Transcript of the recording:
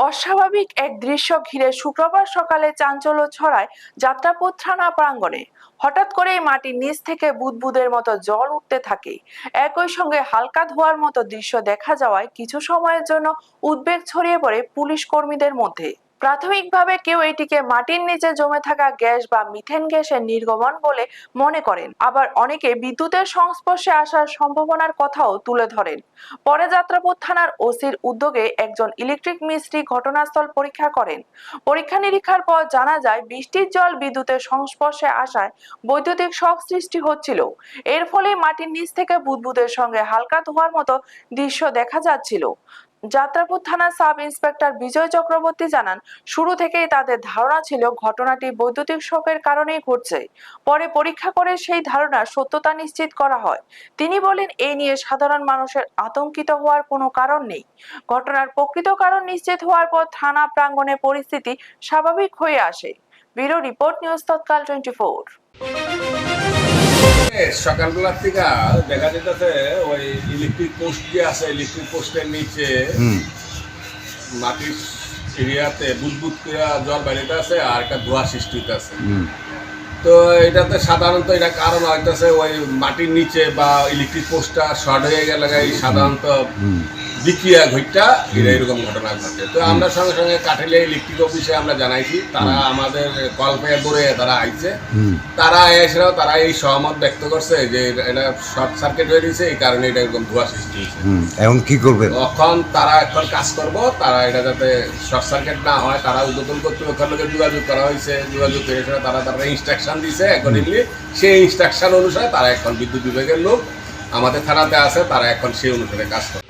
অস্বাভাবিক এক দৃশ্য ঘিরে শুক্রবার সকালে চাঞ্চল্য ছড়ায় যাত্রাপুর থানা প্রাঙ্গণে। হঠাৎ করেই মাটির নিচ থেকে বুদবুদের মতো জল উঠতে থাকে। একই সঙ্গে হালকা ধোঁয়ার মতো দৃশ্য দেখা যাওয়ায় কিছু সময়ের জন্য উদ্বেগ ছড়িয়ে পড়ে পুলিশ কর্মীদের মধ্যে। প্রাথমিকভাবে কেউ এটিকে মাটির নিচে জমে থাকা গ্যাস বা মিথেন গ্যাসের নির্গমন বলে মনে করেন, আবার অনেকে বিদ্যুতের সংস্পর্শে আসার সম্ভাবনার কথাও তুলে ধরেন। পরে যাত্রাপুর থানার ওসির উদ্যোগে একজন ইলেকট্রিক মিস্ত্রি ঘটনাস্থল পরীক্ষা করেন। পরীক্ষা নিরীক্ষার পর জানা যায় বৃষ্টির জল বিদ্যুতের সংস্পর্শে আসায় বৈদ্যুতিক শক সৃষ্টি হচ্ছিল। এর ফলে মাটির নিচ থেকে বুদবুদের সঙ্গে হালকা ধোঁয়ার মতো দৃশ্য দেখা যাচ্ছিল। যাত্রাপুর থানার সাব ইন্সপেক্টর বিজয় চক্রবর্তী জানান, শুরু থেকেই তাদের ধারণা ছিল ঘটনাটি বৈদ্যুতিক শকের কারণেই ঘটছে। পরে পরীক্ষা করে সেই ধারণার সত্যতা নিশ্চিত করা হয়। তিনি বলেন, এই নিয়ে সাধারণ মানুষের আতঙ্কিত হওয়ার কোনো কারণ নেই। ঘটনার প্রকৃত কারণ নিশ্চিত হওয়ার পর থানা প্রাঙ্গণে পরিস্থিতি স্বাভাবিক হয়ে আসে। ব্যুরো রিপোর্ট, নিউজ তৎকাল 24। সকালবেলার থেকে দেখা যেতেছে ওই ইলেকট্রিক পোস্ট যে আছে, ইলেকট্রিক পোস্টের নিচে মাটির এরিয়াতে বুদবুদ করে জল বাড়িতে আছে আর একটা ধোঁয়া সৃষ্টি হইতেছে। তো এটাতে সাধারণত এটা কারণ হইতেছে ওই মাটির নিচে বা ইলেকট্রিক পোস্টটা শর্ট হয়ে গেলে সাধারণত বিক্রিয়া ঘটটা এরকম ঘটনা ঘটে। তো আমরা সঙ্গে সঙ্গে কাঠালিয়া ইলেকট্রিক অফিসে আমরা জানাইছি, তারা আমাদের কল পেয়ে ধরে তারা আইছে। তারা এসেও তারা এই সহমত ব্যক্ত করছে যে এটা শর্ট সার্কিট হয়ে গেছে, এই কারণে এটা এরকম ধোঁয়া সৃষ্টি হয়েছে। এখন কি করবে? তারা এখন কাজ করব, তারা এটা যাতে শর্ট সার্কিট না হয় তারা উদ্বোধন কর্তৃপক্ষের লোকের যোগাযোগ করা হয়েছে। যোগাযোগ করে তারা ইনস্ট্রাকশন দিয়েছে অ্যাকর্ডিংলি। সেই ইনস্ট্রাকশন অনুসারে তারা এখন বিদ্যুৎ বিভাগের লোক আমাদের থানাতে আছে, তারা এখন সেই অনুসারে কাজ করে।